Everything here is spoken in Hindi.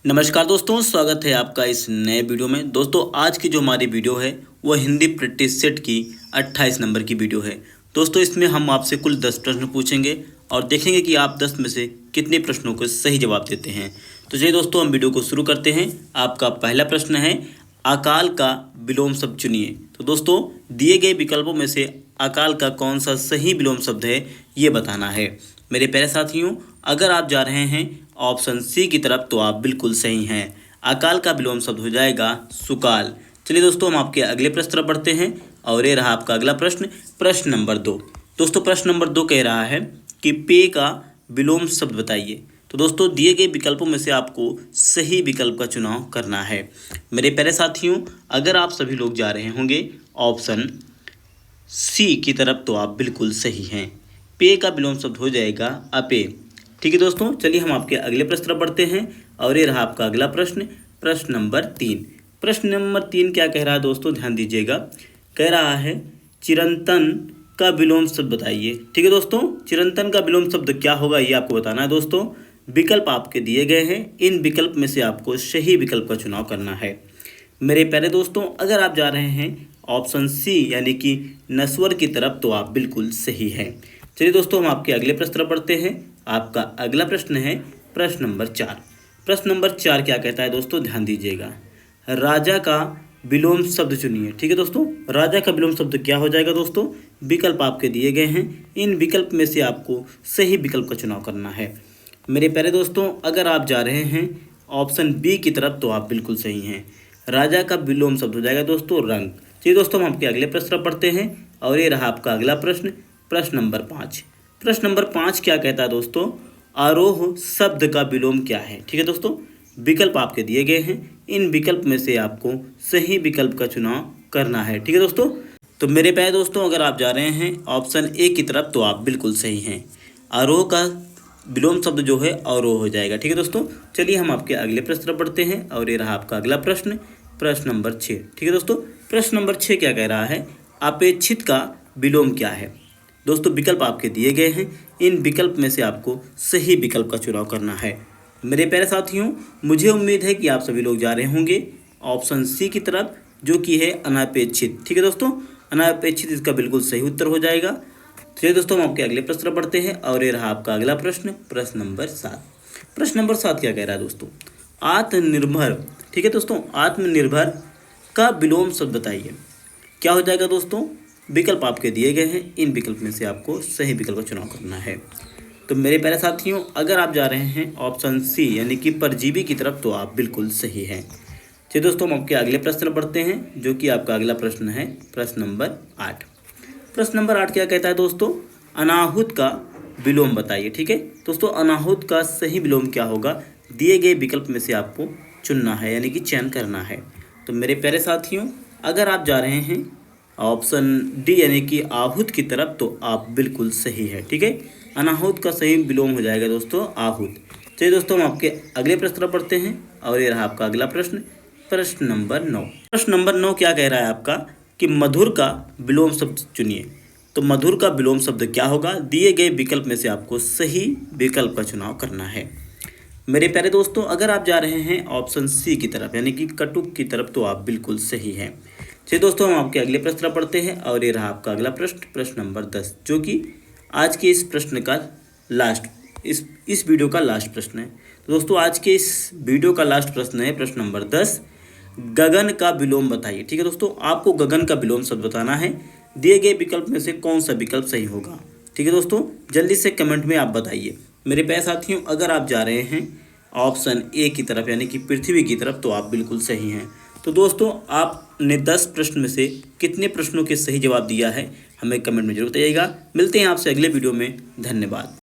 नमस्कार दोस्तों, स्वागत है आपका इस नए वीडियो में। दोस्तों आज की जो हमारी वीडियो है वो हिंदी प्रैक्टिस सेट की 28 नंबर की वीडियो है। दोस्तों इसमें हम आपसे कुल 10 प्रश्न पूछेंगे और देखेंगे कि आप 10 में से कितने प्रश्नों को सही जवाब देते हैं। तो चलिए दोस्तों हम वीडियो को शुरू करते हैं। आपका पहला प्रश्न है, अकाल का विलोम शब्द चुनिए। तो दोस्तों दिए गए विकल्पों में से अकाल का कौन सा सही विलोम शब्द है ये बताना है। मेरे प्यारे साथियों, अगर आप जा रहे हैं ऑप्शन सी की तरफ तो आप बिल्कुल सही हैं। अकाल का विलोम शब्द हो जाएगा सुकाल। चलिए दोस्तों हम आपके अगले प्रश्न तरफ बढ़ते हैं और ये रहा आपका अगला प्रश्न, प्रश्न नंबर 2। दोस्तों प्रश्न नंबर 2 कह रहा है कि पे का विलोम शब्द बताइए। तो दोस्तों दिए गए विकल्पों में से आपको सही विकल्प का चुनाव करना है। मेरे प्यारे साथियों, अगर आप सभी लोग जा रहे होंगे ऑप्शन सी की तरफ तो आप बिल्कुल सही हैं। पे का विलोम शब्द हो जाएगा अपे। ठीक है दोस्तों, चलिए हम आपके अगले प्रश्न तरफ बढ़ते हैं और ये रहा आपका अगला प्रश्न, प्रश्न नंबर 3। प्रश्न नंबर 3 क्या कह रहा है दोस्तों, ध्यान दीजिएगा। कह रहा है चिरंतन का विलोम शब्द बताइए। ठीक है दोस्तों, चिरंतन का विलोम शब्द क्या होगा ये आपको बताना है। दोस्तों विकल्प आपके दिए गए हैं, इन विकल्प में से आपको सही विकल्प का चुनाव करना है। मेरे प्यारे दोस्तों, अगर आप जा रहे हैं ऑप्शन सी यानी कि नस्वर की तरफ तो आप बिल्कुल सही हैं। चलिए दोस्तों हम आपके अगले प्रश्न तरफ बढ़ते हैं। आपका अगला प्रश्न है प्रश्न नंबर 4। प्रश्न नंबर 4 क्या कहता है दोस्तों, ध्यान दीजिएगा। राजा का विलोम शब्द चुनिए। ठीक है दोस्तों, राजा का विलोम शब्द क्या हो जाएगा दोस्तों, विकल्प आपके दिए गए हैं, इन विकल्प में से आपको सही विकल्प का चुनाव करना है। मेरे प्यारे दोस्तों, अगर आप जा रहे हैं ऑप्शन बी की तरफ तो आप बिल्कुल सही हैं। राजा का विलोम शब्द हो जाएगा दोस्तों रंग। चलिए दोस्तों हम आपके अगले प्रश्न तरफ बढ़ते हैं और ये रहा आपका अगला प्रश्न, प्रश्न नंबर 5। प्रश्न नंबर 5 क्या कहता है दोस्तों, आरोह शब्द का विलोम क्या है। ठीक है दोस्तों, विकल्प आपके दिए गए हैं, इन विकल्प में से आपको सही विकल्प का चुनाव करना है। ठीक है दोस्तों, तो मेरे प्यारे दोस्तों अगर आप जा रहे हैं ऑप्शन ए की तरफ तो आप बिल्कुल सही हैं। आरोह का विलोम शब्द जो है अवरोह हो जाएगा। ठीक है दोस्तों, चलिए हम आपके अगले प्रश्न तरफ बढ़ते हैं और ये रहा आपका अगला प्रश्न, प्रश्न नंबर 6। ठीक है दोस्तों, प्रश्न नंबर 6 क्या कह रहा है, अपेक्षित का विलोम क्या है। दोस्तों विकल्प आपके दिए गए हैं, इन विकल्प में से आपको सही विकल्प का चुनाव करना है। मेरे प्यारे साथियों, मुझे उम्मीद है कि आप सभी लोग जा रहे होंगे ऑप्शन सी की तरफ जो कि है अनापेक्षित। ठीक है दोस्तों, अनापेक्षित इसका बिल्कुल सही उत्तर हो जाएगा। चलिए दोस्तों हम आपके अगले प्रश्न तरफ बढ़ते हैं और ये रहा आपका अगला प्रश्न, प्रश्न नंबर 7। प्रश्न नंबर 7 क्या कह रहा है दोस्तों, आत्मनिर्भर। ठीक है दोस्तों, आत्मनिर्भर का विलोम शब्द बताइए। क्या हो जाएगा दोस्तों, विकल्प आपके दिए गए हैं, इन विकल्प में से आपको सही विकल्प का चुनाव करना है। तो मेरे प्यारे साथियों, अगर आप जा रहे हैं ऑप्शन सी यानी कि परजीवी की तरफ तो आप बिल्कुल सही हैं। चलिए दोस्तों हम आपके अगले प्रश्न बढ़ते हैं जो कि आपका अगला प्रश्न है प्रश्न नंबर 8। प्रश्न नंबर 8 क्या कहता है दोस्तों, अनाहुत का विलोम बताइए। ठीक है दोस्तों, अनाहुत का सही विलोम क्या होगा, दिए गए विकल्प में से आपको चुनना है यानी कि चयन करना है। तो मेरे प्यारे साथियों, अगर आप जा रहे हैं ऑप्शन डी यानी कि आहूत की तरफ तो आप बिल्कुल सही है। ठीक है, अनाहुत का सही विलोम हो जाएगा दोस्तों आहूत। चलिए दोस्तों हम आपके अगले प्रश्न तरफ पढ़ते हैं और ये रहा आपका अगला प्रश्न, प्रश्न नंबर 9। प्रश्न नंबर 9 क्या कह रहा है आपका कि मधुर का विलोम शब्द चुनिए। तो मधुर का विलोम शब्द क्या होगा, दिए गए विकल्प में से आपको सही विकल्प का चुनाव करना है। मेरे प्यारे दोस्तों, अगर आप जा रहे हैं ऑप्शन सी की तरफ यानी कि कटुक की तरफ तो आप बिल्कुल सही हैं। चलिए दोस्तों हम आपके अगले प्रश्न पढ़ते हैं और ये रहा आपका अगला प्रश्न, प्रश्न नंबर 10 जो कि आज के इस प्रश्न का लास्ट इस वीडियो का लास्ट प्रश्न है। तो दोस्तों आज के इस वीडियो का लास्ट प्रश्न है प्रश्न नंबर 10, गगन का विलोम बताइए। ठीक है दोस्तों, आपको गगन का विलोम शब्द बताना है, दिए गए विकल्प में से कौन सा विकल्प सही होगा। ठीक है दोस्तों, जल्दी से कमेंट में आप बताइए। मेरे प्यारे साथियों, अगर आप जा रहे हैं ऑप्शन ए की तरफ यानी कि पृथ्वी की तरफ तो आप बिल्कुल सही हैं। तो दोस्तों आपने 10 प्रश्न में से कितने प्रश्नों के सही जवाब दिया है हमें कमेंट में जरूर बताइएगा। मिलते हैं आपसे अगले वीडियो में, धन्यवाद।